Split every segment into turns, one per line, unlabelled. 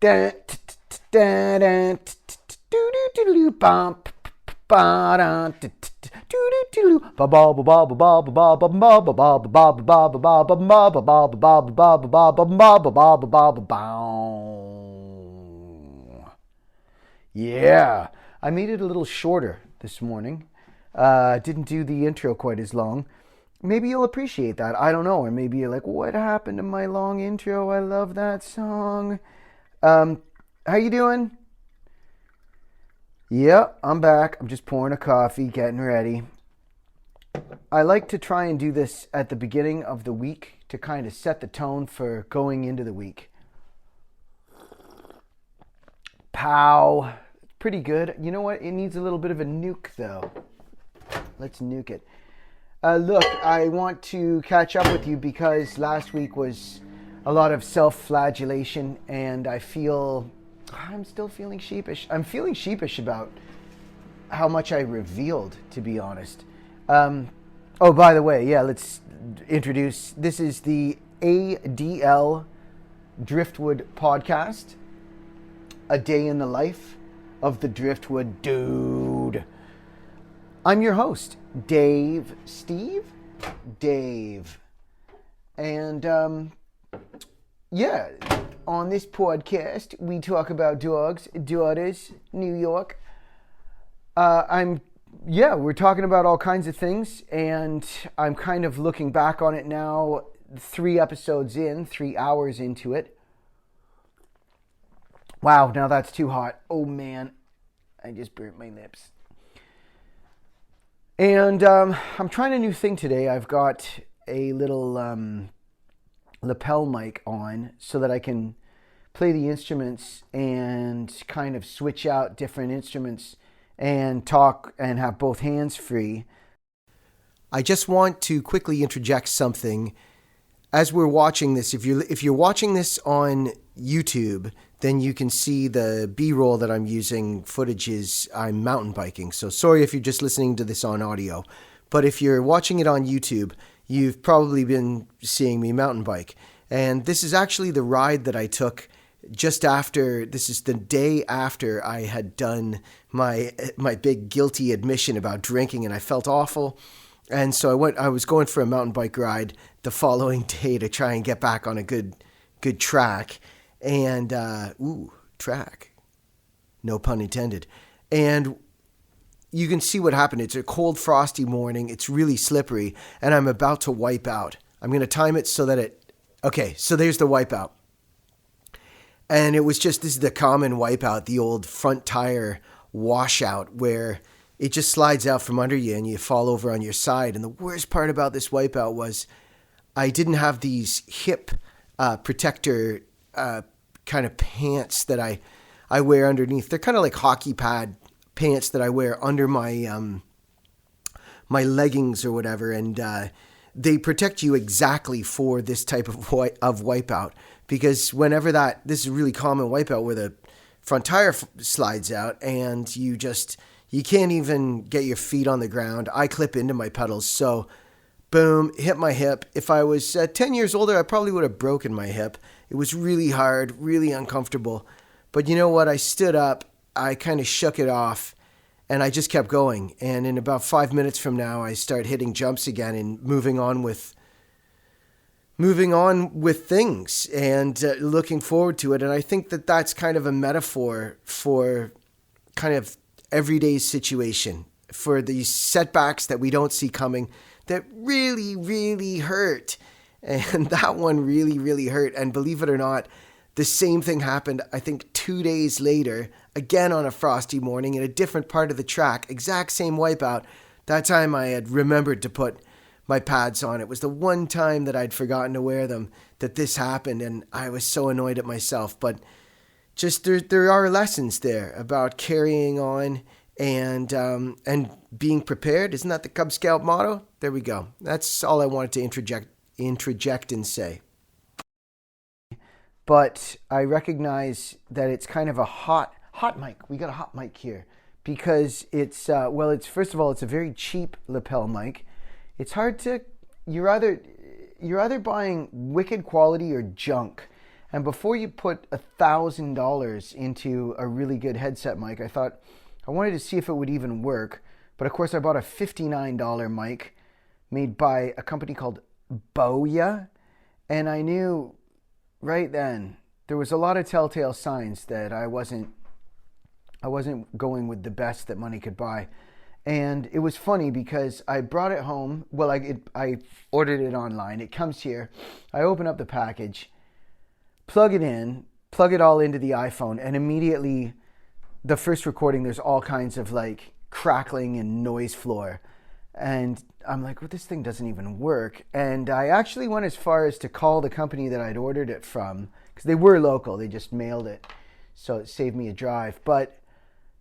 Yeah, I made it a little shorter this morning. Didn't do the intro quite as long. Maybe you'll appreciate that. I don't know. Or maybe you're like, what happened to my long intro? I love that song. How you doing? Yep, I'm back. I'm just pouring a coffee, getting ready. I like to try and do this at the beginning of the week to kind of set the tone for going into the week. Pow. Pretty good. You know what? It needs a little bit of a nuke, though. Let's nuke it. Look, I want to catch up with you because last week was a lot of self-flagellation, and I'm still feeling sheepish. I'm feeling sheepish about how much I revealed, to be honest. Oh, by the way, yeah, let's introduce. This is the ADL Driftwood podcast. A day in the life of the Driftwood dude. I'm your host, Dave. And, yeah, on this podcast, we talk about dogs, daughters, New York. We're talking about all kinds of things, and I'm kind of looking back on it now, 3 hours into it. Wow, now that's too hot. Oh, man. I just burnt my lips. And I'm trying a new thing today. I've got a little lapel mic on so that I can play the instruments and kind of switch out different instruments and talk and have both hands free. I just want to quickly interject something. As we're watching this, if you're watching this on YouTube, then you can see the B-roll that I'm using. Footage is I'm mountain biking. So sorry if you're just listening to this on audio. But if you're watching it on YouTube, you've probably been seeing me mountain bike. And this is actually the ride that I took this is the day after I had done my big guilty admission about drinking, and I felt awful. And so I was going for a mountain bike ride the following day to try and get back on a good track. And, track. No pun intended. And you can see what happened. It's a cold, frosty morning. It's really slippery. And I'm about to wipe out. I'm going to time it so that okay, so there's the wipeout. And it was this is the common wipeout, the old front tire washout where it just slides out from under you and you fall over on your side. And the worst part about this wipeout was I didn't have these hip protector kind of pants that I wear underneath. They're kind of like hockey pad pants that I wear under my my leggings or whatever, and they protect you exactly for this type of wipeout. Because whenever this is a really common wipeout where the front tire slides out and you can't even get your feet on the ground. I clip into my pedals, so boom, hit my hip. If I was 10 years older, I probably would have broken my hip. It was really hard, really uncomfortable. But you know what? I stood up, I kind of shook it off, and I just kept going. And in about 5 minutes from now, I start hitting jumps again and moving on with things and looking forward to it. And I think that that's kind of a metaphor for kind of everyday situation, for these setbacks that we don't see coming that really, really hurt. And that one really, really hurt. And believe it or not, the same thing happened, I think 2 days later, again on a frosty morning in a different part of the track, exact same wipeout. That time I had remembered to put my pads on. It was the one time that I'd forgotten to wear them that this happened, and I was so annoyed at myself. But just there are lessons there about carrying on and being prepared. Isn't that the Cub Scout motto? There we go. That's all I wanted to interject and say. But I recognize that it's kind of a hot mic. We got a hot mic here because it's first of all, it's a very cheap lapel mic. It's hard to, you're either buying wicked quality or junk. And before you put $1,000 into a really good headset mic, I thought I wanted to see if it would even work. But of course, I bought a $59 mic made by a company called Boya. And I knew right then there was a lot of telltale signs that I wasn't going with the best that money could buy. And it was funny because I brought it home. Well, I ordered it online. It comes here. I open up the package, plug it in, plug it all into the iPhone, and immediately the first recording, there's all kinds of like crackling and noise floor. And I'm like, well, this thing doesn't even work. And I actually went as far as to call the company that I'd ordered it from, because they were local. They just mailed it. So it saved me a drive. But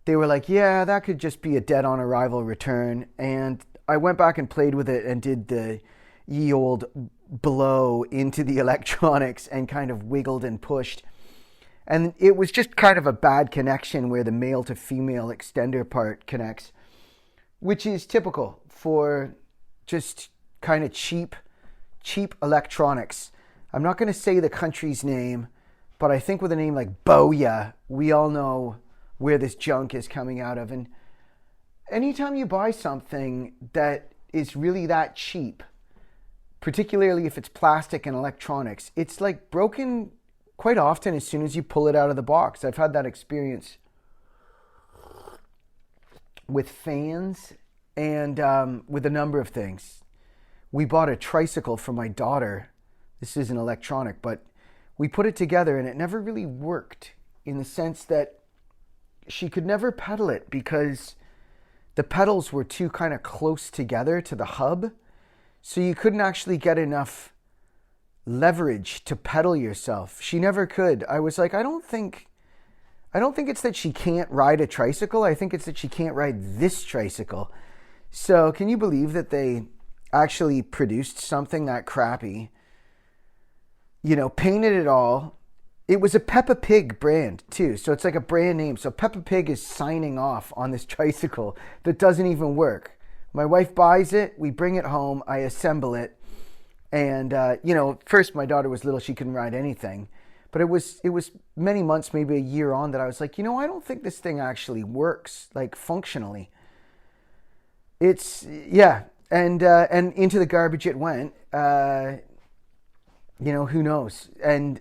they were like, yeah, that could just be a dead on arrival return. And I went back and played with it and did the ye old blow into the electronics and kind of wiggled and pushed. And it was just kind of a bad connection where the male to female extender part connects, which is typical for just kind of cheap electronics. I'm not going to say the country's name, but I think with a name like Boya, we all know where this junk is coming out of. And anytime you buy something that is really that cheap, particularly if it's plastic and electronics, it's like broken quite often as soon as you pull it out of the box. I've had that experience with fans and with a number of things. We bought a tricycle for my daughter. This isn't electronic, but we put it together and it never really worked, in the sense that she could never pedal it because the pedals were too kind of close together to the hub. So you couldn't actually get enough leverage to pedal yourself. She never could. I was like, I don't think it's that she can't ride a tricycle. I think it's that she can't ride this tricycle. So can you believe that they actually produced something that crappy? You know, painted it all. It was a Peppa Pig brand too. So it's like a brand name. So Peppa Pig is signing off on this tricycle that doesn't even work. My wife buys it. We bring it home. I assemble it. And, first my daughter was little. She couldn't ride anything. But it was many months, maybe a year on, that I was like, I don't think this thing actually works, like functionally. It's, yeah. And into the garbage it went. Who knows? And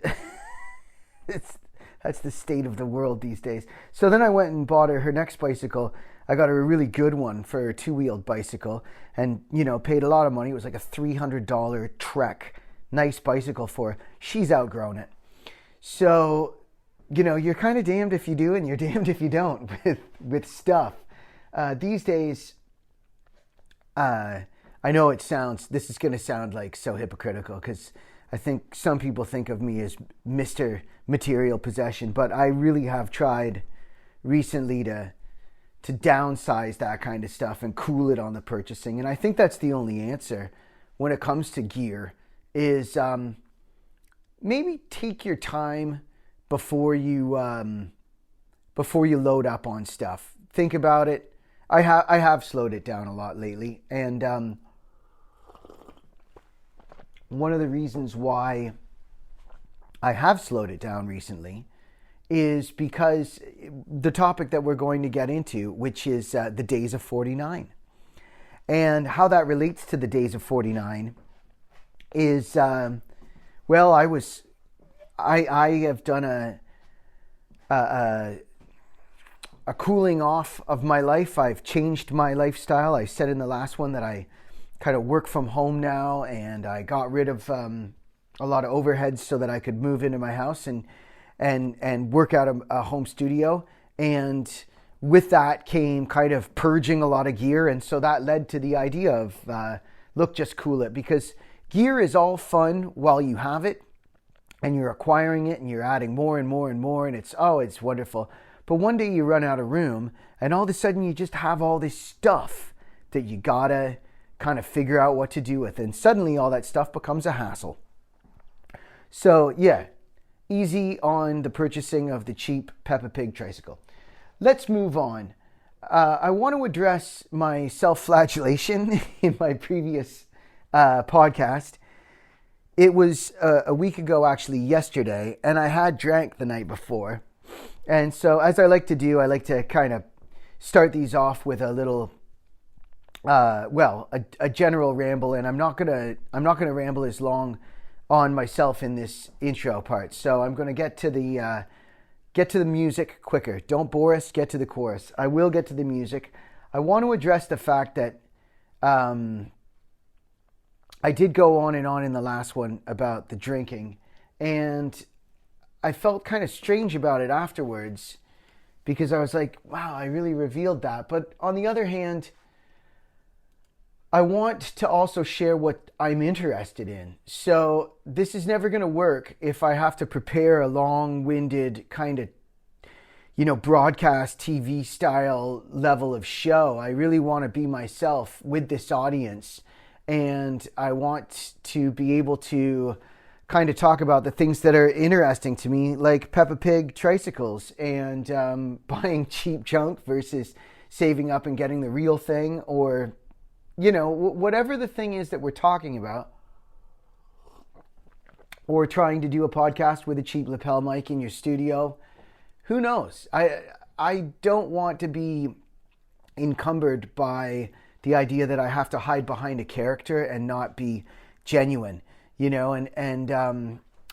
that's the state of the world these days. So then I went and bought her next bicycle. I got her a really good one for her two-wheeled bicycle and, paid a lot of money. It was like a $300 Trek. Nice bicycle for her. She's outgrown it. So, you're kind of damned if you do and you're damned if you don't with stuff. These days, I know this is going to sound like so hypocritical, because I think some people think of me as Mr. Material Possession, but I really have tried recently to downsize that kind of stuff and cool it on the purchasing. And I think that's the only answer when it comes to gear is maybe take your time before you load up on stuff. Think about it. I have slowed it down a lot lately, and one of the reasons why I have slowed it down recently is because the topic that we're going to get into, which is the days of 49. And how that relates to the days of 49 is, I have done a cooling off of my life. I've changed my lifestyle. I said in the last one that I kind of work from home now, and I got rid of a lot of overheads so that I could move into my house and work out a home studio. And with that came kind of purging a lot of gear. And so that led to the idea of, just cool it, because gear is all fun while you have it and you're acquiring it and you're adding more and more and more. And it's wonderful. But one day you run out of room and all of a sudden you just have all this stuff that you gotta kind of figure out what to do with. And suddenly all that stuff becomes a hassle. So yeah, easy on the purchasing of the cheap Peppa Pig tricycle. Let's move on. I want to address my self-flagellation in my previous podcast. it was a week ago, actually yesterday, and I had drank the night before. And so, as I like to do, I like to kind of start these off with a little, a general ramble, and I'm not gonna ramble as long on myself in this intro part. So I'm gonna get to the music quicker. Don't bore us. Get to the chorus. I will get to the music. I want to address the fact that I did go on and on in the last one about the drinking, and I felt kind of strange about it afterwards because I was like, wow, I really revealed that. But on the other hand, I want to also share what I'm interested in. So this is never going to work if I have to prepare a long-winded kind of, broadcast TV style level of show. I really want to be myself with this audience. And I want to be able to kind of talk about the things that are interesting to me, like Peppa Pig tricycles and buying cheap junk versus saving up and getting the real thing, or, whatever the thing is that we're talking about, or trying to do a podcast with a cheap lapel mic in your studio. Who knows? I don't want to be encumbered by the idea that I have to hide behind a character and not be genuine, and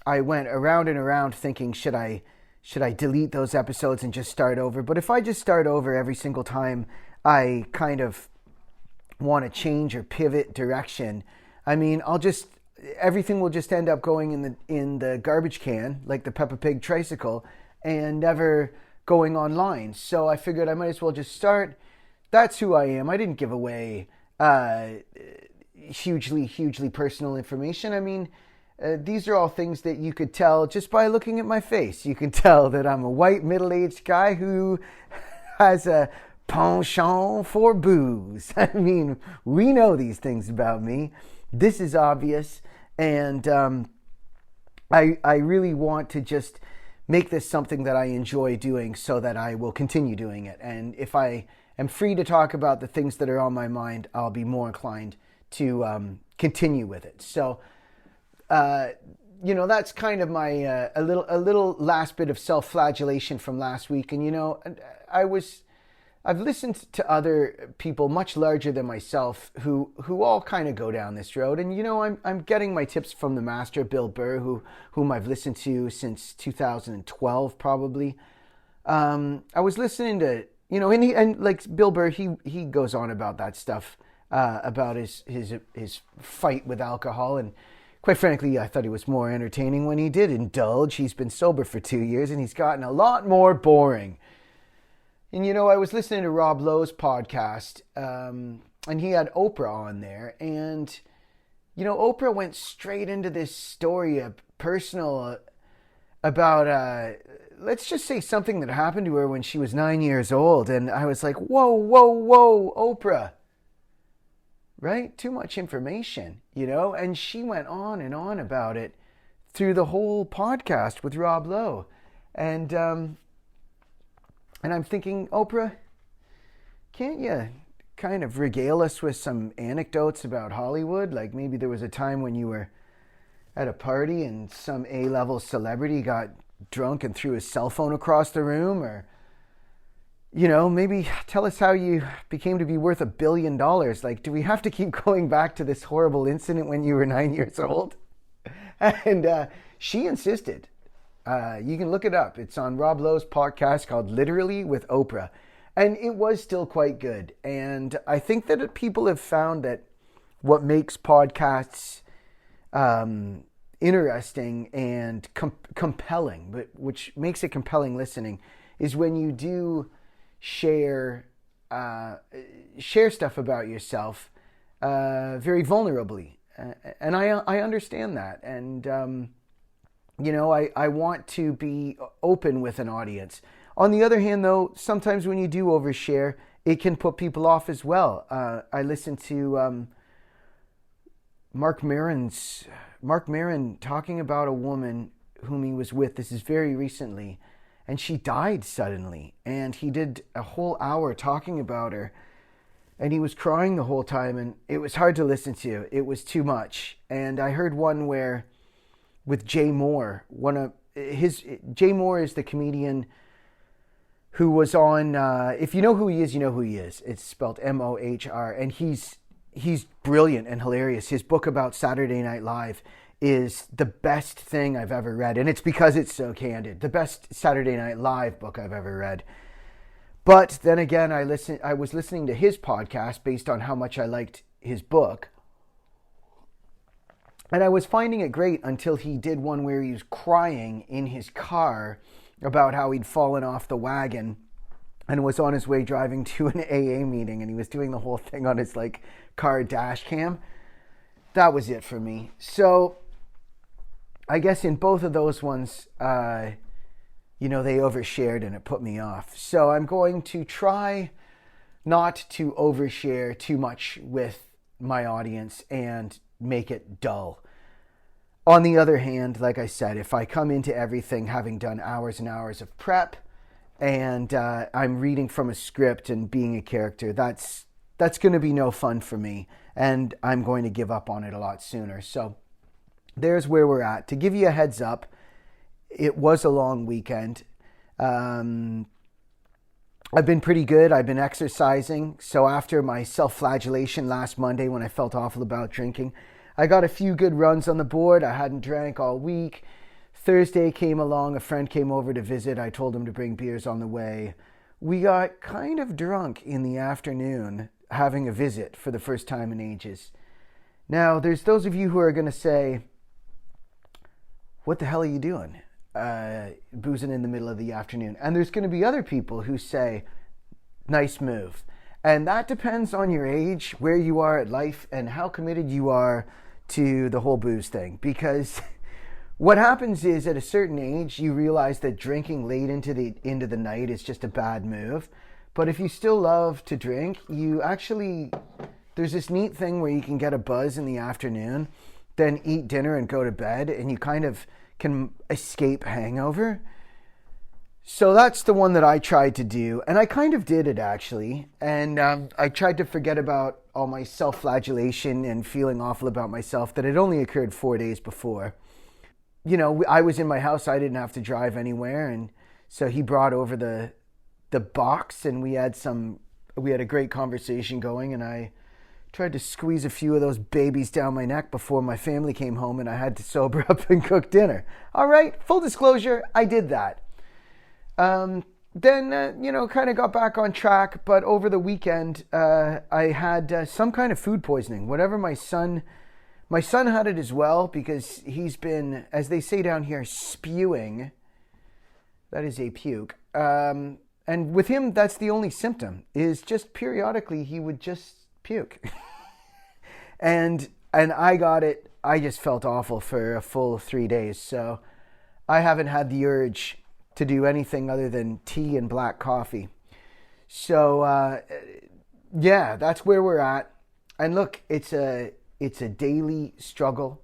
I went around and around thinking, should I delete those episodes and just start over? But if I just start over every single time I kind of want to change or pivot direction, I mean, everything will just end up going in the garbage can, like the Peppa Pig tricycle, and never going online. So I figured I might as well just start. That's who I am. I didn't give away hugely personal information. I mean, these are all things that you could tell just by looking at my face. You can tell that I'm a white middle-aged guy who has a penchant for booze. I mean, we know these things about me. This is obvious. And I really want to just make this something that I enjoy doing so that I will continue doing it. And if I am free to talk about the things that are on my mind, I'll be more inclined to continue with it. So, that's kind of my a little last bit of self-flagellation from last week. And I've listened to other people much larger than myself who all kind of go down this road. And I'm getting my tips from the master, Bill Burr, whom I've listened to since 2012 probably. I was listening to and like Bill Burr, he goes on about that stuff, about his fight with alcohol, and quite frankly, I thought he was more entertaining when he did indulge. He's been sober for 2 years, and he's gotten a lot more boring. And I was listening to Rob Lowe's podcast, and he had Oprah on there, and Oprah went straight into this story, personal, about let's just say something that happened to her when she was 9 years old. And I was like, whoa, Oprah. Right? Too much information, And she went on and on about it through the whole podcast with Rob Lowe. And I'm thinking, Oprah, can't you kind of regale us with some anecdotes about Hollywood? Like maybe there was a time when you were at a party and some A-level celebrity got drunk and threw his cell phone across the room, or maybe tell us how you became to be worth $1 billion. Like, do we have to keep going back to this horrible incident when you were 9 years old? And she insisted. You can look it up. It's on Rob Lowe's podcast called Literally with Oprah. And it was still quite good. And I think that people have found that what makes podcasts interesting and compelling, but which makes it compelling listening, is when you do share stuff about yourself very vulnerably, and I understand that, and I want to be open with an audience. On the other hand, though, sometimes when you do overshare, it can put people off as well. I listened to Mark Maron talking about a woman whom he was with. This is very recently. And she died suddenly. And he did a whole hour talking about her. And he was crying the whole time. And it was hard to listen to. It was too much. And I heard one where with Jay Moore. Jay Moore is the comedian who was on, if you know who he is, you know who he is. It's spelled Mohr, and he's brilliant and hilarious. His book about Saturday Night Live is the best thing I've ever read, and it's because it's so candid. The best Saturday Night Live book I've ever read. But then again, I was listening to his podcast based on how much I liked his book, and I was finding it great until he did one where he was crying in his car about how he'd fallen off the wagon and was on his way driving to an AA meeting, and he was doing the whole thing on his car dash cam. That was it for me. So I guess in both of those ones, they overshared and it put me off. So I'm going to try not to overshare too much with my audience and make it dull. On the other hand, like I said, if I come into everything having done hours and hours of prep and I'm reading from a script and being a character, that's going to be no fun for me, and I'm going to give up on it a lot sooner. So there's where we're at. To give you a heads up, it was a long weekend. I've been pretty good. I've been exercising. So after my self-flagellation last Monday when I felt awful about drinking, I got a few good runs on the board. I hadn't drank all week. Thursday came along. A friend came over to visit. I told him to bring beers on the way. We got kind of drunk in the afternoon having a visit for the first time in ages. Now, there's those of you who are going to say, what the hell are you doing? Boozing in the middle of the afternoon. And there's going to be other people who say, nice move. And that depends on your age, where you are at life, and how committed you are to the whole booze thing. Because what happens is at a certain age, you realize that drinking late into the night is just a bad move. But if you still love to drink, there's this neat thing where you can get a buzz in the afternoon, then eat dinner and go to bed, and you kind of can escape hangover. So that's the one that I tried to do, and I kind of did it actually. And I tried to forget about all my self-flagellation and feeling awful about myself that had only occurred 4 days before. I was in my house. I didn't have to drive anywhere, and so he brought over the box, and we had a great conversation going, and I tried to squeeze a few of those babies down my neck before my family came home and I had to sober up and cook dinner. All right, full disclosure, I did that. Then kind of got back on track, but over the weekend, I had some kind of food poisoning. Whatever my son had it as well, because he's been, as they say down here, spewing. That is a puke. And with him, that's the only symptom, is just periodically he would just puke. and I got it. I just felt awful for a full 3 days. So I haven't had the urge to do anything other than tea and black coffee. So, that's where we're at. And look, it's a daily struggle.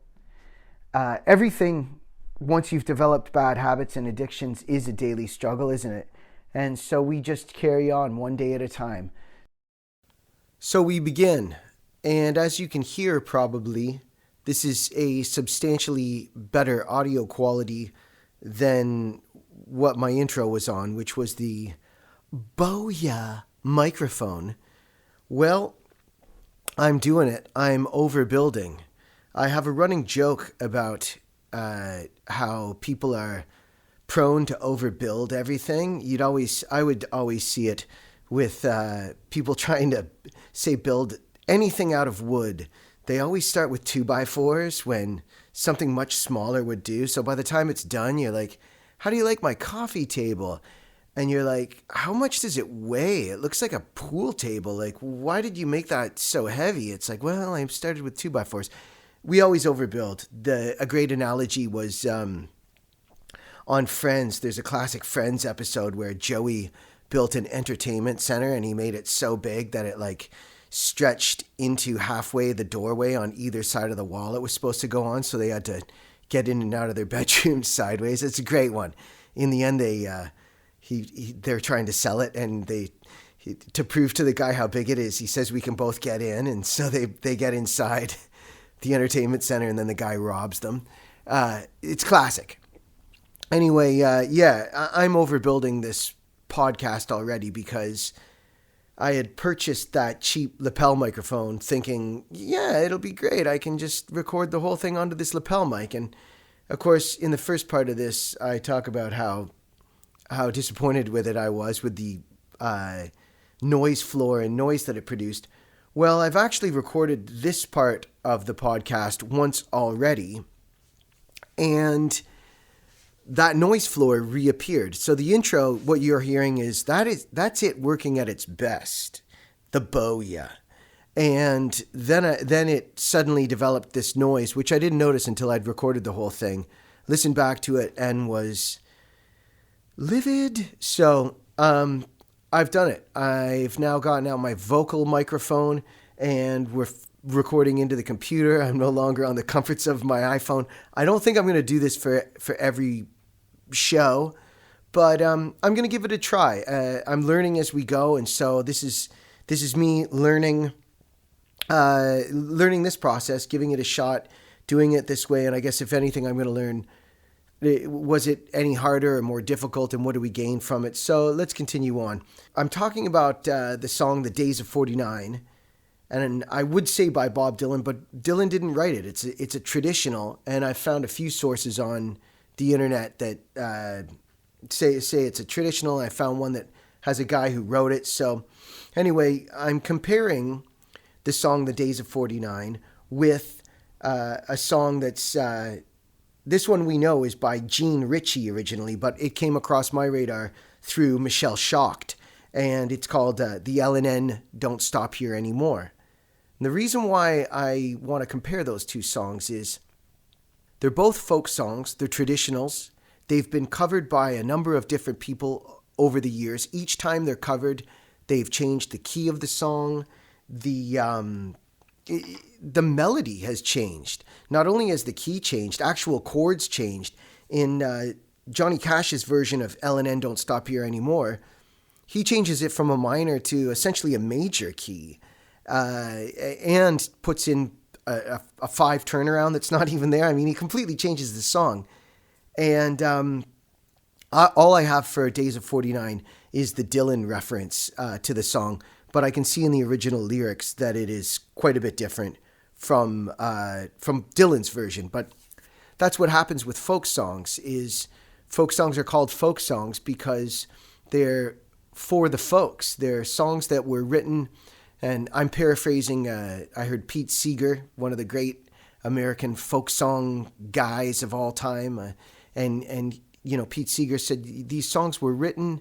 Everything, once you've developed bad habits and addictions, is a daily struggle, isn't it? And so we just carry on one day at a time. So we begin. And as you can hear, probably, this is a substantially better audio quality than what my intro was on, which was the Booyah microphone. Well, I'm doing it. I'm overbuilding. I have a running joke about how people are prone to overbuild everything. I would always see it with people trying to, say, build anything out of wood. They always start with 2x4s when something much smaller would do. So by the time it's done, you're like, how do you like my coffee table? And you're like, how much does it weigh? It looks like a pool table. Like, why did you make that so heavy? It's like, well, I started with 2x4s. We always overbuild. A great analogy was on Friends. There's a classic Friends episode where Joey built an entertainment center and he made it so big that it stretched into halfway the doorway on either side of the wall it was supposed to go on. So they had to get in and out of their bedrooms sideways. It's a great one. In the end, they're trying to sell it, and to prove to the guy how big it is, he says we can both get in, and so they get inside the entertainment center, and then the guy robs them. It's classic. Anyway, I'm overbuilding this podcast already because I had purchased that cheap lapel microphone thinking, yeah, it'll be great. I can just record the whole thing onto this lapel mic. And of course, in the first part of this, I talk about how disappointed with it I was with the noise floor and noise that it produced. Well, I've actually recorded this part of the podcast once already, and that noise floor reappeared. So the intro, what you're hearing that's it working at its best, the booyah. And then it suddenly developed this noise, which I didn't notice until I'd recorded the whole thing, listened back to it, and was livid. So I've done it. I've now gotten out my vocal microphone, and we're recording into the computer. I'm no longer on the comforts of my iPhone. I don't think I'm going to do this for every show, but I'm going to give it a try. I'm learning as we go, and so this is me learning this process, giving it a shot, doing it this way. And I guess if anything, I'm going to learn, was it any harder or more difficult, and what do we gain from it? So let's continue on. I'm talking about the song The Days of 49, and I would say by Bob Dylan, but Dylan didn't write it. It's a traditional, and I found a few sources on the internet that say it's a traditional. I found one that has a guy who wrote it. So anyway, I'm comparing the song The Days of 49 with a song that's this one we know is by Gene Ritchie originally, but it came across my radar through Michelle Schacht, and it's called The L&N Don't Stop Here Anymore. And the reason why I want to compare those two songs is they're both folk songs, they're traditionals. They've been covered by a number of different people over the years. Each time they're covered, they've changed the key of the song. The melody has changed. Not only has the key changed, actual chords changed. In Johnny Cash's version of L&N Don't Stop Here Anymore, he changes it from a minor to essentially a major key, and puts in a 5 turnaround that's not even there. I mean, he completely changes the song. And all I have for Days of 49 is the Dylan reference to the song, but I can see in the original lyrics that it is quite a bit different from Dylan's version. But that's what happens with folk songs. Is folk songs are called folk songs because they're for the folks. They're songs that were written. And I'm paraphrasing, I heard Pete Seeger, one of the great American folk song guys of all time. And you know, Pete Seeger said these songs were written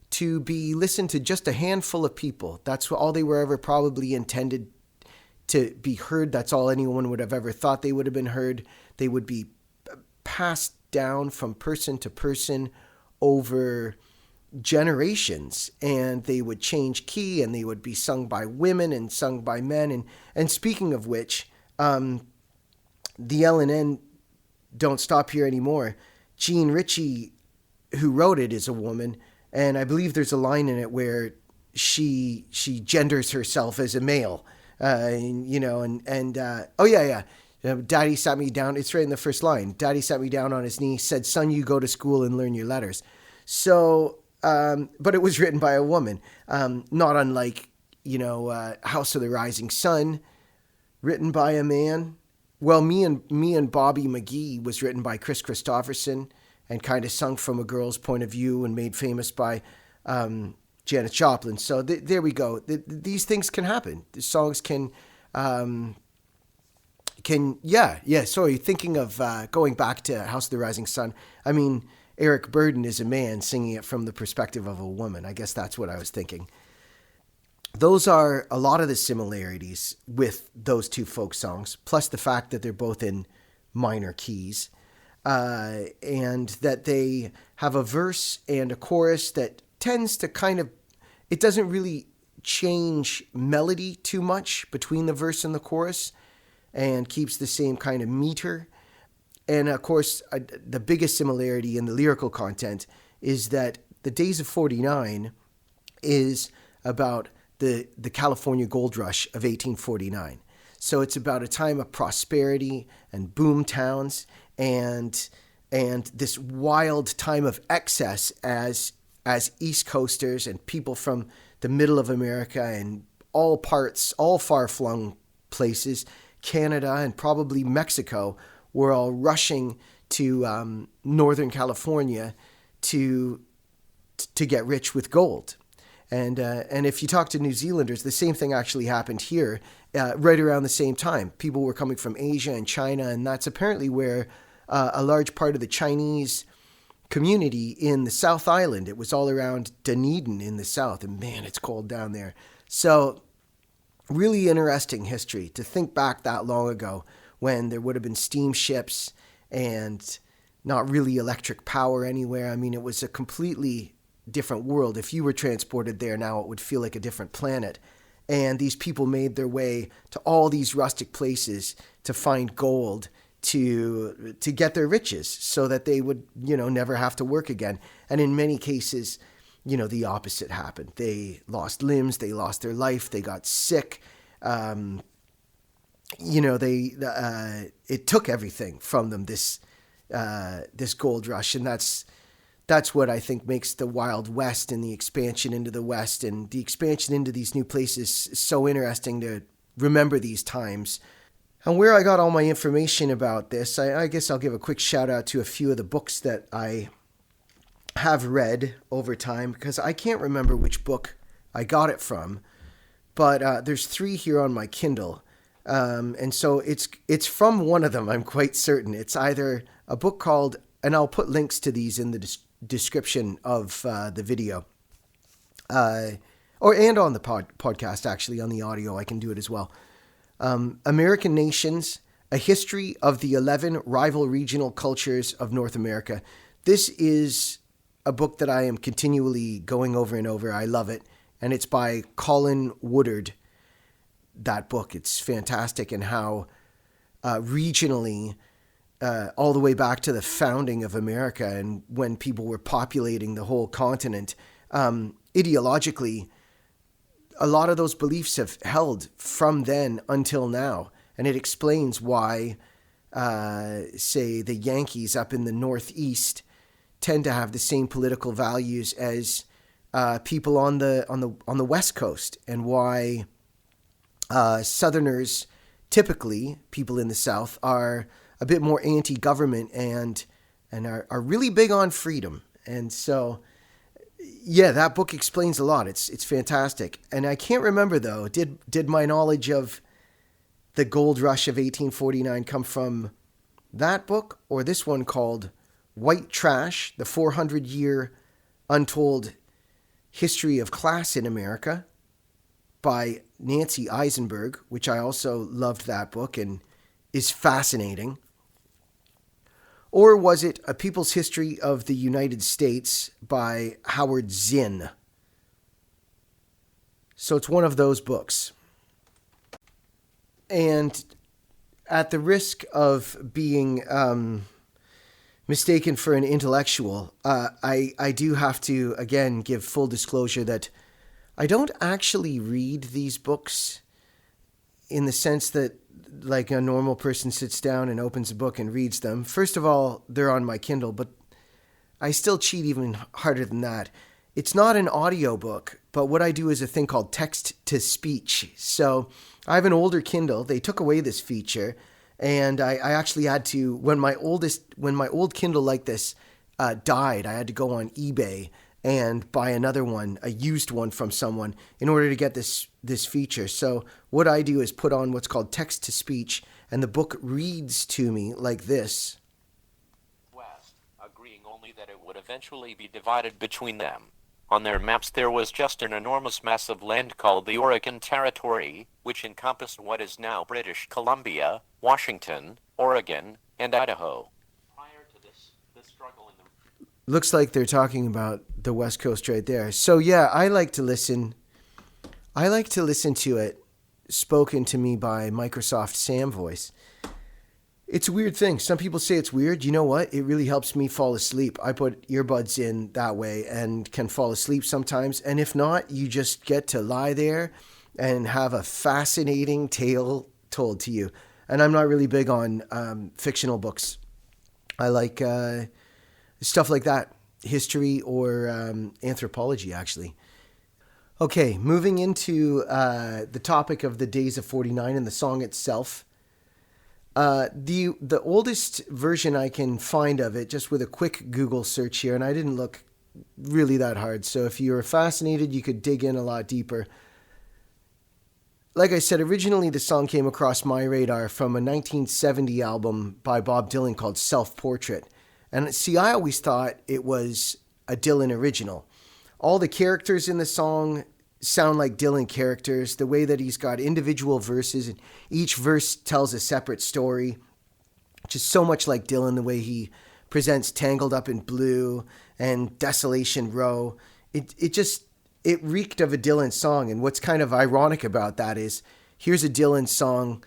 to be listened to just a handful of people. That's all they were ever probably intended to be heard. That's all anyone would have ever thought they would have been heard. They would be passed down from person to person over generations, and they would change key, and they would be sung by women and sung by men. And speaking of which, the L&N Don't Stop Here Anymore, Gene Ritchie, who wrote it, is a woman, and I believe there's a line in it where she genders herself as a male, Daddy sat me down. It's right in the first line. Daddy sat me down on his knee, said, "Son, you go to school and learn your letters." So, but it was written by a woman, not unlike, House of the Rising Sun, written by a man. Well, me and Bobby McGee was written by Chris Christopherson and kind of sung from a girl's point of view and made famous by Janis Joplin. So there we go. These things can happen. The songs can Sorry, thinking of going back to House of the Rising Sun. I mean, Eric Burdon is a man singing it from the perspective of a woman. I guess that's what I was thinking. Those are a lot of the similarities with those two folk songs, plus the fact that they're both in minor keys, and that they have a verse and a chorus that tends to it doesn't really change melody too much between the verse and the chorus, and keeps the same kind of meter. And of course, the biggest similarity in the lyrical content is that The Days of 49 is about the California gold rush of 1849. So it's about a time of prosperity and boom towns and this wild time of excess as East Coasters and people from the middle of America and all far-flung places, Canada and probably Mexico, were all rushing to Northern California to get rich with gold. And if you talk to New Zealanders, the same thing actually happened here right around the same time. People were coming from Asia and China, and that's apparently where a large part of the Chinese community in the South Island, it was all around Dunedin in the south, and man, it's cold down there. So really interesting history to think back that long ago when there would have been steamships and not really electric power anywhere. I mean, it was a completely different world. If you were transported there now, it would feel like a different planet. And these people made their way to all these rustic places to find gold to get their riches so that they would, never have to work again. And in many cases, the opposite happened. They lost limbs, they lost their life, they got sick. It took everything from them, this gold rush. And that's what I think makes the Wild West and the expansion into the West and the expansion into these new places so interesting to remember these times. And where I got all my information about this, I guess I'll give a quick shout out to a few of the books that I have read over time, because I can't remember which book I got it from, but there's 3 here on my Kindle. And so it's from one of them, I'm quite certain. It's either a book called, and I'll put links to these in the description of the video, and on the podcast, actually, on the audio, I can do it as well. American Nations, A History of the 11 Rival Regional Cultures of North America. This is a book that I am continually going over and over. I love it. And it's by Colin Woodard, that book. It's fantastic, and how regionally, all the way back to the founding of America and when people were populating the whole continent, ideologically, a lot of those beliefs have held from then until now. And it explains why, say, the Yankees up in the Northeast tend to have the same political values as people on the West Coast, and why Southerners, typically people in the South, are a bit more anti-government and are really big on freedom. And so, yeah, that book explains a lot. It's fantastic. And I can't remember, though, did my knowledge of the gold rush of 1849 come from that book or this one called White Trash, the 400-Year Untold History of Class in America by Nancy Eisenberg, which I also loved that book and is fascinating? Or was it A People's History of the United States by Howard Zinn? So it's one of those books. And at the risk of being mistaken for an intellectual, I do have to, again, give full disclosure that I don't actually read these books in the sense that like a normal person sits down and opens a book and reads them. First of all, they're on my Kindle, but I still cheat even harder than that. It's not an audiobook, but what I do is a thing called text-to-speech. So I have an older Kindle. They took away this feature, and I actually had to, when my old Kindle like this died, I had to go on eBay and buy another one, a used one from someone, in order to get this feature. So what I do is put on what's called text-to-speech, and the book reads to me like this.
West, agreeing only that it would eventually be divided between them. On their maps there was just an enormous mass of land called the Oregon Territory, which encompassed what is now British Columbia, Washington, Oregon, and Idaho. Prior to this, the struggle in the...
Looks like they're talking about the West Coast right there. So yeah, I like to listen to it spoken to me by Microsoft Sam Voice. It's a weird thing. Some people say it's weird. You know what? It really helps me fall asleep. I put earbuds in that way and can fall asleep sometimes. And if not, you just get to lie there and have a fascinating tale told to you. And I'm not really big on fictional books. I like stuff like that, history or anthropology, actually. Okay, moving into the topic of the Days of 49 and the song itself. The oldest version I can find of it, just with a quick Google search here, and I didn't look really that hard, so if you were fascinated, you could dig in a lot deeper. Like I said, originally the song came across my radar from a 1970 album by Bob Dylan called Self-Portrait. And see, I always thought it was a Dylan original. All the characters in the song sound like Dylan characters. The way that he's got individual verses, and each verse tells a separate story, which is so much like Dylan, the way he presents Tangled Up in Blue and Desolation Row. It reeked of a Dylan song. And what's kind of ironic about that is, here's a Dylan song,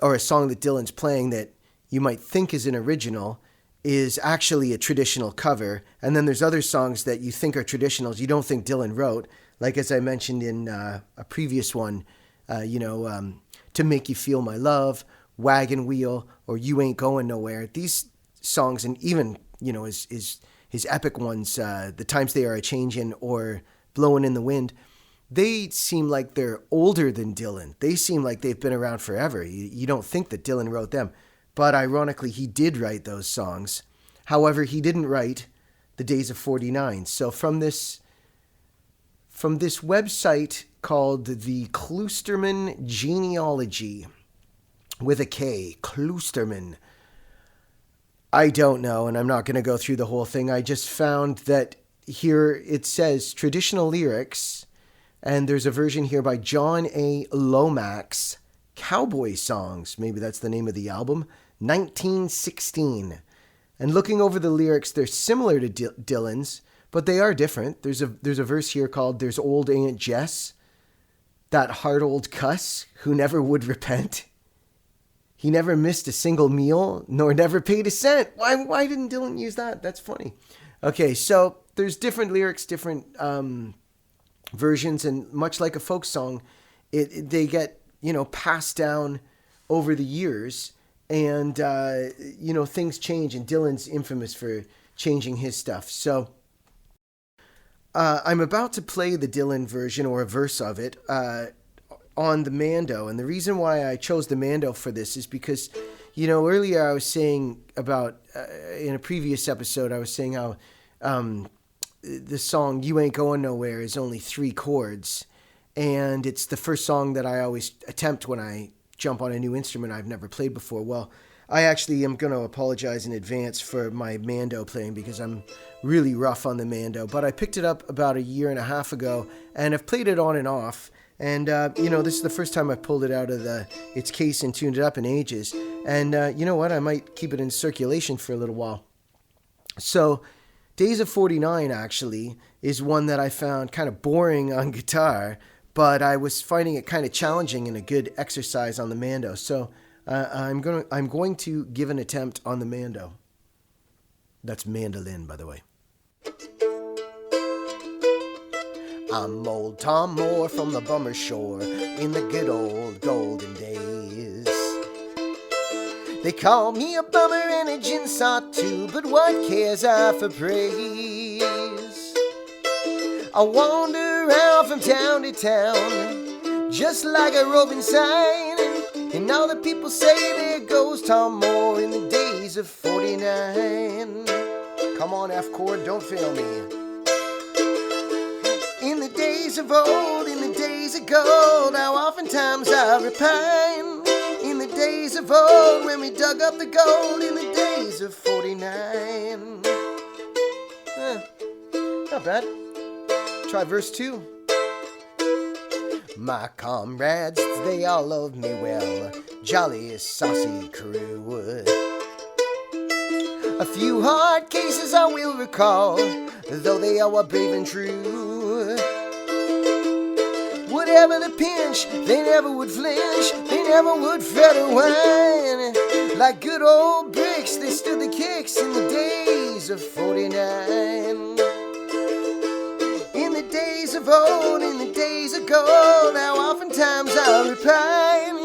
or a song that Dylan's playing that you might think is an original, is actually a traditional cover. And then there's other songs that you think are traditionals you don't think Dylan wrote. Like, as I mentioned in a previous one, To Make You Feel My Love, Wagon Wheel, or You Ain't Going Nowhere. These songs, and even, his epic ones, The Times They Are A-Changin' or Blowin' in the Wind, they seem like they're older than Dylan. They seem like they've been around forever. You don't think that Dylan wrote them. But ironically, he did write those songs. However, he didn't write The Days of 49. So from this website called the Kloosterman Genealogy, with a K, Kloosterman, I don't know, and I'm not going to go through the whole thing. I just found that here it says traditional lyrics, and there's a version here by John A. Lomax, Cowboy Songs. Maybe that's the name of the album. 1916. And looking over the lyrics, they're similar to Dylan's, but they are different. There's a verse here called There's Old Aunt Jess, that hard old cuss who never would repent. He never missed a single meal, nor never paid a cent. Why didn't Dylan use that? That's funny. Okay, so there's different lyrics, different versions, and much like a folk song, they get, passed down over the years. And, things change, and Dylan's infamous for changing his stuff. So I'm about to play the Dylan version, or a verse of it, on the Mando. And the reason why I chose the Mando for this is because, earlier I was saying about, in a previous episode, I was saying how the song You Ain't Going Nowhere is only 3 chords. And it's the first song that I always attempt when I jump on a new instrument I've never played before. Well, I actually am going to apologize in advance for my Mando playing, because I'm really rough on the Mando. But I picked it up about 1.5 years ago, and I've played it on and off. And, this is the first time I've pulled it out of its case and tuned it up in ages. And you know what? I might keep it in circulation for a little while. So Days of 49, actually, is one that I found kind of boring on guitar, but I was finding it kind of challenging and a good exercise on the Mando. So I'm going to give an attempt on the Mando. That's mandolin, by the way. I'm old Tom Moore from the Bummer Shore in the good old golden days. They call me a bummer and a gin sot too, but what cares I for praise? I wander around from town to town, just like a roving sign, and all the people say there goes Tom Moore in the days of 49. Come on, F chord, don't fail me. In the days of old, in the days of gold, how oftentimes I repine. In the days of old, when we dug up the gold, in the days of 49. Not bad. Try verse 2. My comrades, they all love me well, jolly, saucy crew. A few hard cases I will recall, though they all were brave and true. Whatever the pinch, they never would flinch, they never would fret or whine. Like good old bricks, they stood the kicks in the days of 49. In the days of old, in the days of gold, how oftentimes I repine.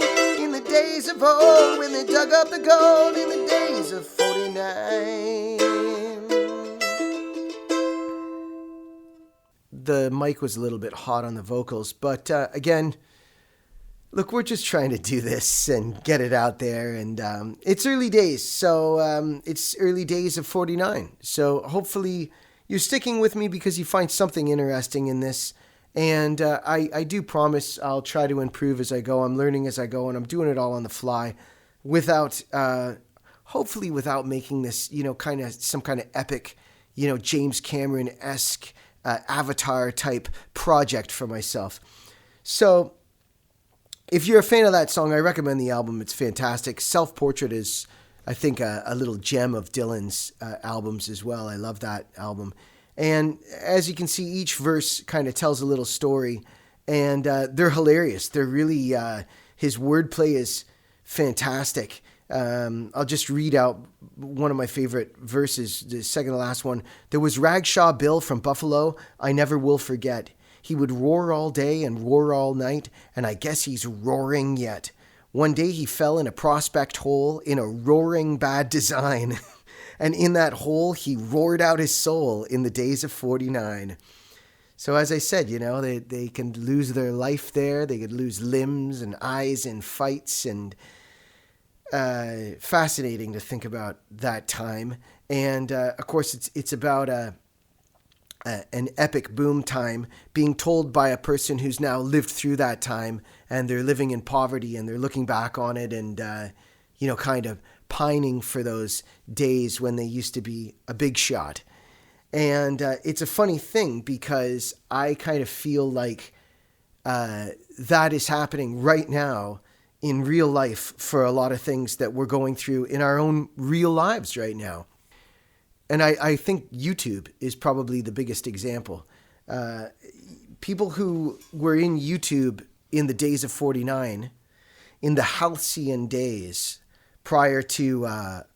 In the days of old when they dug up the gold in the days of 49. The mic was a little bit hot on the vocals, but again, look, we're just trying to do this and get it out there, and it's early days, so it's early days of 49. So hopefully you're sticking with me because you find something interesting in this, and I do promise I'll try to improve as I go. I'm learning as I go, and I'm doing it all on the fly without, hopefully without making this, kind of some kind of epic, James Cameron-esque Avatar type project for myself. So if you're a fan of that song, I recommend the album. It's fantastic. Self-Portrait is, I think, a little gem of Dylan's albums as well. I love that album. And as you can see, each verse kind of tells a little story, and they're hilarious. They're really, his wordplay is fantastic. I'll just read out one of my favorite verses, the second to last one. There was Ragshaw Bill from Buffalo, I never will forget. He would roar all day and roar all night, and I guess he's roaring yet. One day he fell in a prospect hole in a roaring bad design, and in that hole he roared out his soul in the days of 49. So as I said, they can lose their life there. They could lose limbs and eyes in fights, and fascinating to think about that time. And of course, it's about an epic boom time being told by a person who's now lived through that time, and they're living in poverty, and they're looking back on it, and kind of pining for those days when they used to be a big shot. And it's a funny thing because I kind of feel like that is happening right now in real life for a lot of things that we're going through in our own real lives right now. And I think YouTube is probably the biggest example. People who were in YouTube in the days of 49, in the halcyon days prior to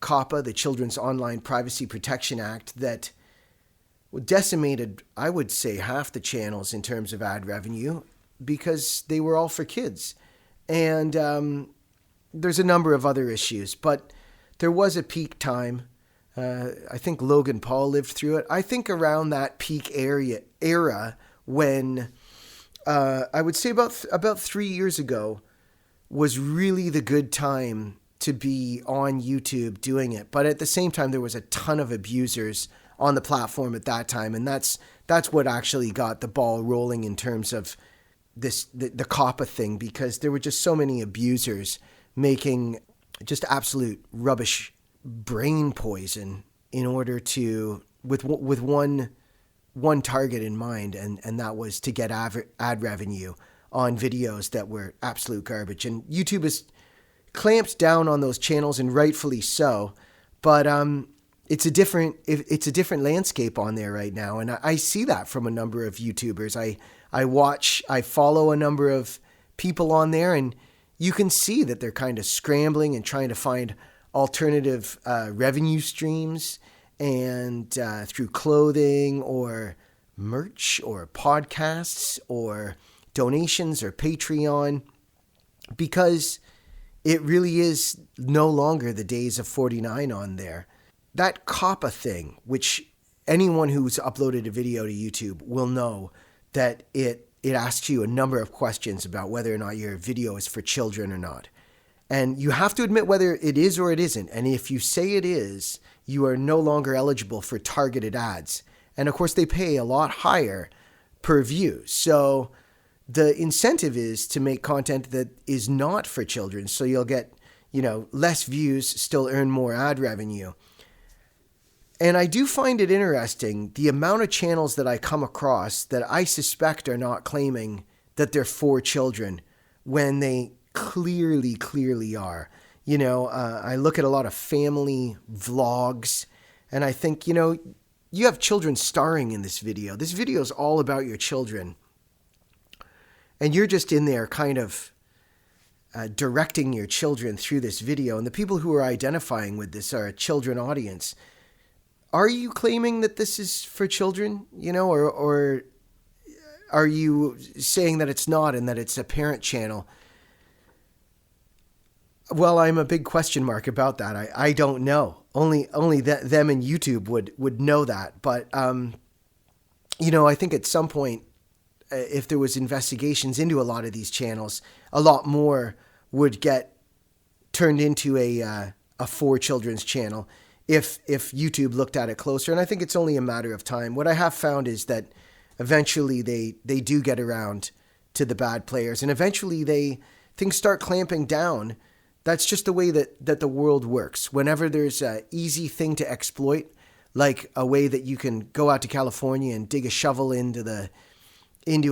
COPPA, the Children's Online Privacy Protection Act, that decimated, I would say, half the channels in terms of ad revenue because they were all for kids. And there's a number of other issues, but there was a peak time. I think Logan Paul lived through it. I think around that peak era when I would say about 3 years ago was really the good time to be on YouTube doing it. But at the same time, there was a ton of abusers on the platform at that time, and that's what actually got the ball rolling in terms of the COPPA thing, because there were just so many abusers making just absolute rubbish brain poison in order to with one target in mind, and that was to get ad revenue on videos that were absolute garbage. And YouTube has clamped down on those channels, and rightfully so, but it's a different landscape on there right now, and I see that from a number of YouTubers. I follow a number of people on there, and you can see that they're kind of scrambling and trying to find alternative revenue streams, and through clothing or merch or podcasts or donations or Patreon, because it really is no longer the days of 49 on there. That COPPA thing, which anyone who's uploaded a video to YouTube will know, that it asks you a number of questions about whether or not your video is for children or not. And you have to admit whether it is or it isn't. And if you say it is, you are no longer eligible for targeted ads. And of course, they pay a lot higher per view. So the incentive is to make content that is not for children. So you'll get, less views, still earn more ad revenue. And I do find it interesting, the amount of channels that I come across that I suspect are not claiming that they're for children when they clearly are. I look at a lot of family vlogs, and I think, you have children starring in this video. This video is all about your children. And you're just in there kind of directing your children through this video. And the people who are identifying with this are a children audience. Are you claiming that this is for children, or are you saying that it's not and that it's a parent channel? Well, I'm a big question mark about that. I don't know. Only them and YouTube would know that. But I think at some point, if there was investigations into a lot of these channels, a lot more would get turned into a for children's channel if YouTube looked at it closer. And I think it's only a matter of time. What I have found is that eventually they do get around to the bad players, and eventually things start clamping down. That's just the way that the world works. Whenever there's an easy thing to exploit, like a way that you can go out to California and dig a shovel into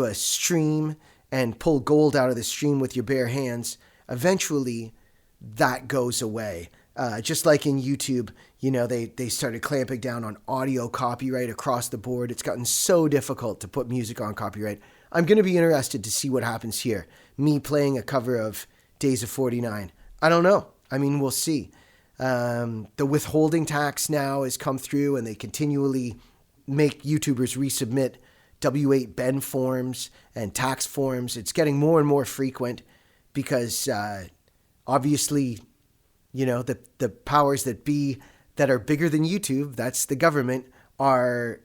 a stream and pull gold out of the stream with your bare hands, eventually that goes away. Just like in YouTube, they started clamping down on audio copyright across the board. It's gotten so difficult to put music on copyright. I'm going to be interested to see what happens here. Me playing a cover of Days of 49. I don't know. I mean, we'll see. The withholding tax now has come through, and they continually make YouTubers resubmit W-8 Ben forms and tax forms. It's getting more and more frequent because obviously, the powers that be that are bigger than YouTube, that's the government, are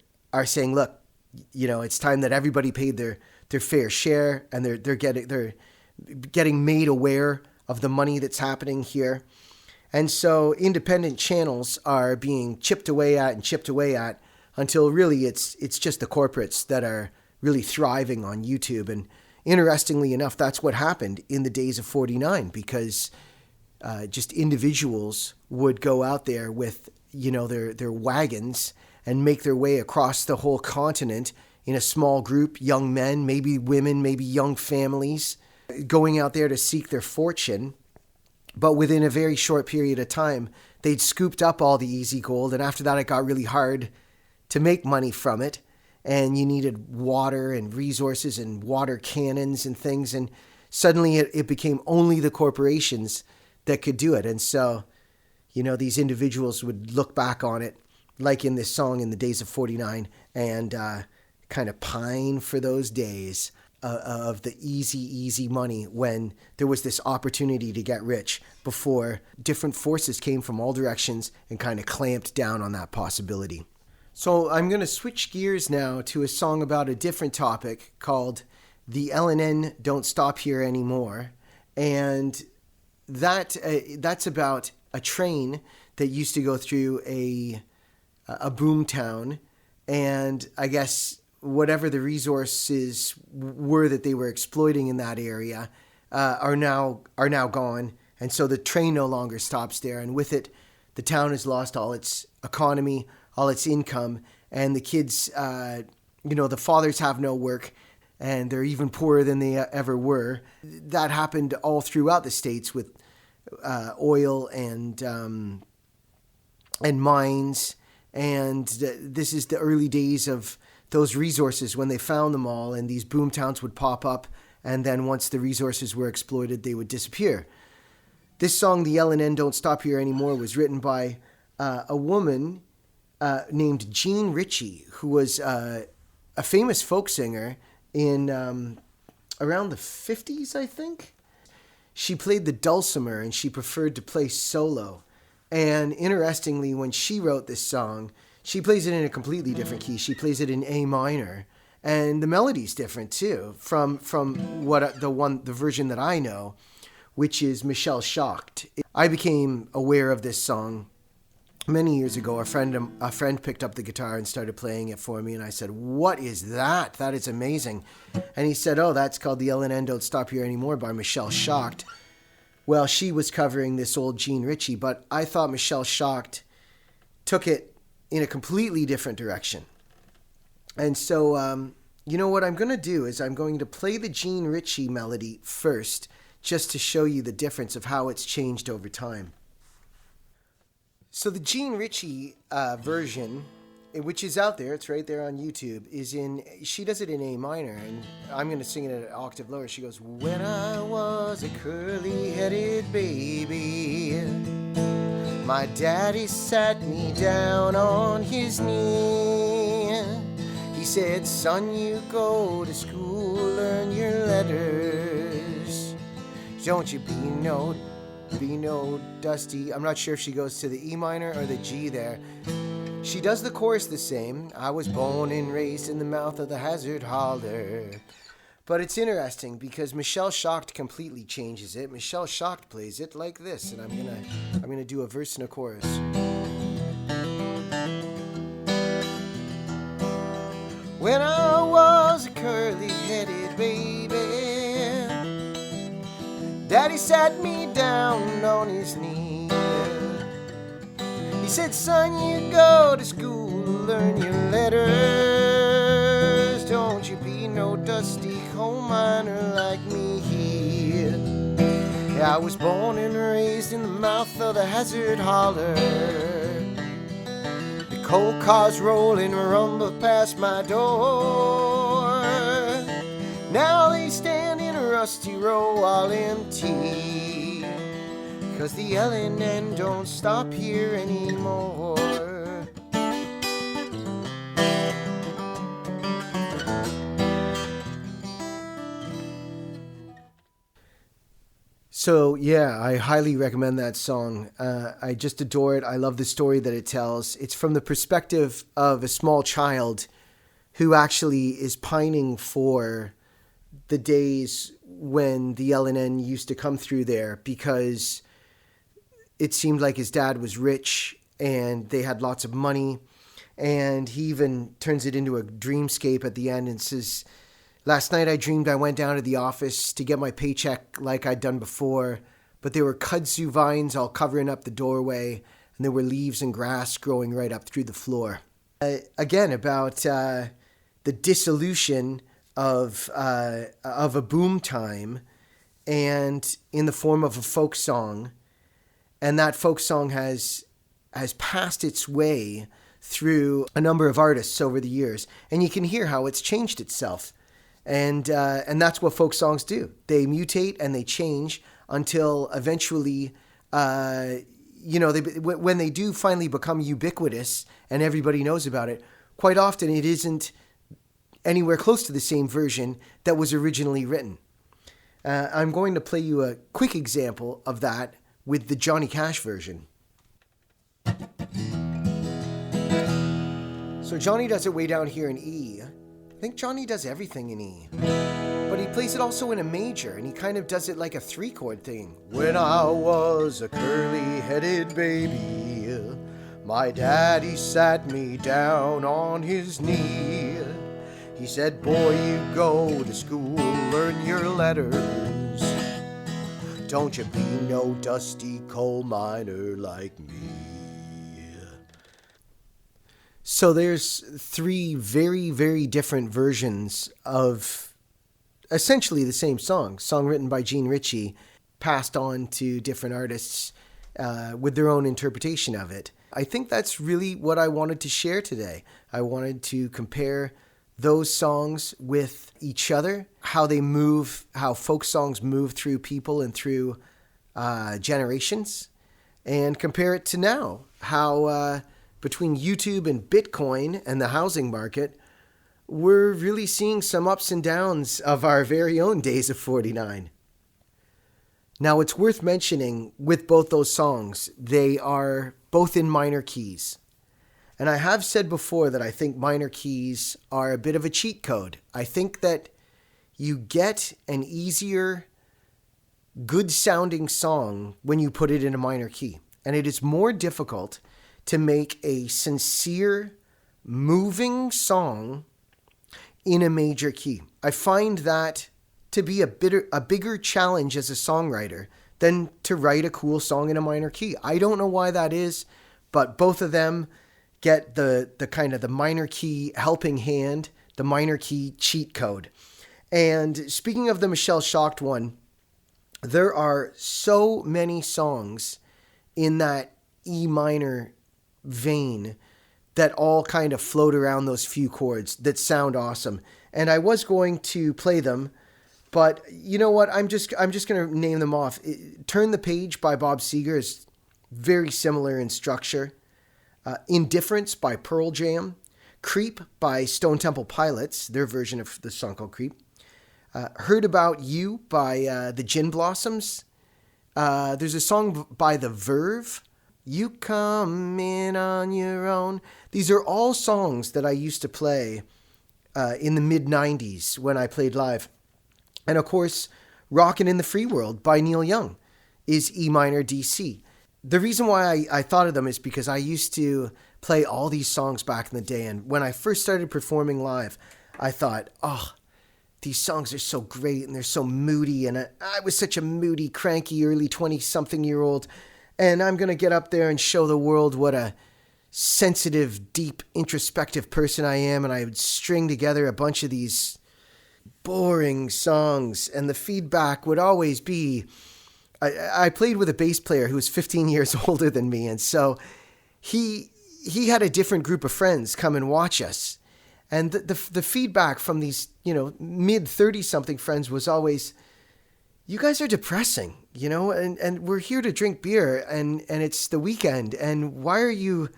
saying, look, it's time that everybody paid their fair share, and they're getting made aware of the money that's happening here. And so independent channels are being chipped away at until really it's just the corporates that are really thriving on YouTube. And interestingly enough, that's what happened in the Days of 49, because just individuals would go out there with their wagons and make their way across the whole continent in a small group, young men, maybe women, maybe young families, going out there to seek their fortune. But within a very short period of time, they'd scooped up all the easy gold, and after that it got really hard to make money from it, and you needed water and resources and water cannons and things, and suddenly it became only the corporations that could do it. And so, these individuals would look back on it, like in this song in the Days of 49, and kind of pine for those days of the easy money when there was this opportunity to get rich before different forces came from all directions and kind of clamped down on that possibility. So I'm going to switch gears now to a song about a different topic called The L&N Don't Stop Here Anymore. And that's about a train that used to go through a boom town, and I guess whatever the resources were that they were exploiting in that area are now gone, and so the train no longer stops there, and with it, the town has lost all its economy, all its income, and the kids, the fathers have no work, and they're even poorer than they ever were. That happened all throughout the States with oil and mines, and this is the early days of those resources when they found them all, and these boom towns would pop up, and then once the resources were exploited, they would disappear. This song, The L&N Don't Stop Here Anymore, was written by a woman named Jean Ritchie, who was a famous folk singer in around the 50s, I think. She played the dulcimer, and she preferred to play solo. And interestingly, when she wrote this song, she plays it in a completely different key. She plays it in A minor, and the melody's different too from what the version that I know, which is Michelle Shocked. I became aware of this song many years ago. A friend picked up the guitar and started playing it for me, and I said, "What is that? That is amazing." And he said, "Oh, that's called The L&N Don't Stop Here Anymore by Michelle Shocked." Well, she was covering this old Jean Ritchie, but I thought Michelle Shocked took it in a completely different direction. And so, what I'm going to do is I'm going to play the Jean Ritchie melody first, just to show you the difference of how it's changed over time. So the Jean Ritchie version, which is out there, it's right there on YouTube, she does it in A minor, and I'm going to sing it at an octave lower. She goes, "When I was a curly-headed baby, my daddy sat me down on his knee. He said, 'Son, you go to school, learn your letters. Don't you be no be no dusty. I'm not sure if she goes to the E minor or the G there. She does the chorus the same. I was born and raised in the mouth of the hazard holler. But it's interesting because Michelle Schacht completely changes it. Michelle Schacht plays it like this, and I'm gonna do a verse and a chorus. When I was a curly-headed baby, Daddy sat me down on his knee. He said, son, you go to school, learn your letters. Don't you be no dusty coal miner like me. I was born and raised in the mouth of the hazard holler. The coal cars rolling rumble past my door. Now they stand in a rusty row all empty, 'cause the L&N don't stop here anymore. So yeah, I highly recommend that song. I just adore it. I love the story that it tells. It's from the perspective of a small child who actually is pining for the days when the L&N used to come through there, because it seemed like his dad was rich and they had lots of money. And he even turns it into a dreamscape at the end and says, last night I dreamed I went down to the office to get my paycheck like I'd done before, but there were kudzu vines all covering up the doorway, and there were leaves and grass growing right up through the floor. Again, about the dissolution of a boom time, and in the form of a folk song, and that folk song has passed its way through a number of artists over the years, and you can hear how it's changed itself. And that's what folk songs do. They mutate and they change until eventually, when they do finally become ubiquitous and everybody knows about it, quite often it isn't anywhere close to the same version that was originally written. I'm going to play you a quick example of that with the Johnny Cash version. So Johnny does it way down here in E. I think Johnny does everything in E. But he plays it also in a major, and he kind of does it like a 3-chord thing. When I was a curly-headed baby, my daddy sat me down on his knee. He said, boy, you go to school, learn your letters. Don't you be no dusty coal miner like me. So there's 3 very, very different versions of essentially the same song written by Gene Ritchie, passed on to different artists with their own interpretation of it. I think that's really what I wanted to share today. I wanted to compare those songs with each other, how they move, how folk songs move through people and through generations, and compare it to now, how between YouTube and Bitcoin and the housing market, we're really seeing some ups and downs of our very own Days of 49. Now, it's worth mentioning with both those songs, they are both in minor keys. And I have said before that I think minor keys are a bit of a cheat code. I think that you get an easier, good-sounding song when you put it in a minor key. And it is more difficult to make a sincere, moving song in a major key. I find that to be a bigger challenge as a songwriter than to write a cool song in a minor key. I don't know why that is, but both of them get the kind of the minor key helping hand, the minor key cheat code. And speaking of the Michelle Schacht one, there are so many songs in that E minor vein that all kind of float around those few chords that sound awesome. And I was going to play them, but you know what? I'm just going to name them off. Turn the Page by Bob Seger is very similar in structure. Indifference by Pearl Jam. Creep by Stone Temple Pilots, their version of the song called Creep. Heard About You by the Gin Blossoms. There's a song by The Verve, You Come In On Your Own. These are all songs that I used to play in the mid-90s when I played live. And of course, Rockin' in the Free World by Neil Young is E minor DC. The reason why I thought of them is because I used to play all these songs back in the day. And when I first started performing live, I thought, oh, these songs are so great and they're so moody. And I was such a moody, cranky, early 20-something-year-old. And I'm going to get up there and show the world what a sensitive, deep, introspective person I am. And I would string together a bunch of these boring songs. And the feedback would always be, I played with a bass player who was 15 years older than me. And so he had a different group of friends come and watch us. And the feedback from these, mid 30-something friends was always, you guys are depressing, and we're here to drink beer and it's the weekend. And why are you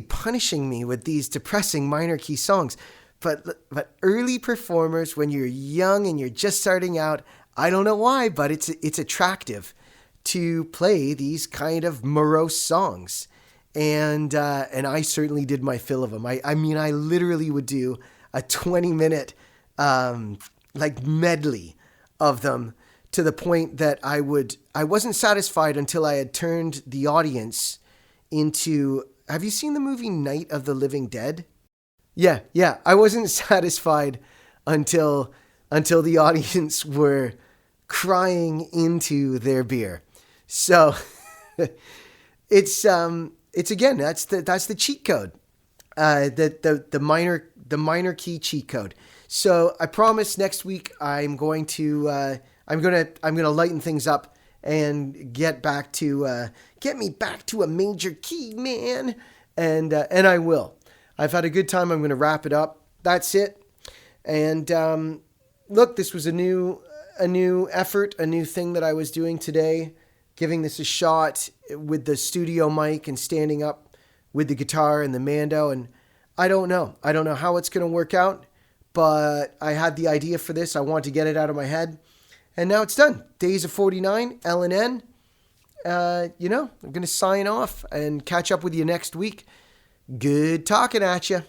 punishing me with these depressing minor key songs? But early performers, when you're young and you're just starting out, I don't know why, but it's attractive to play these kind of morose songs. And I certainly did my fill of them. I mean, I literally would do a 20-minute medley of them, to the point that I wasn't satisfied until I had turned the audience into. Have you seen the movie Night of the Living Dead? Yeah. I wasn't satisfied until the audience were crying into their beer. So it's again, that's the cheat code, the minor key cheat code. So I promise next week I'm going to lighten things up and get me back to a major key, man, and I will. I've had a good time. I'm going to wrap it up. That's it. And look, this was a new effort, a new thing that I was doing today, giving this a shot with the studio mic and standing up with the guitar and the mando. And I don't know how it's going to work out, but I had the idea for this. I wanted to get it out of my head. And now it's done. Days of 49, L&N. I'm going to sign off and catch up with you next week. Good talking at you.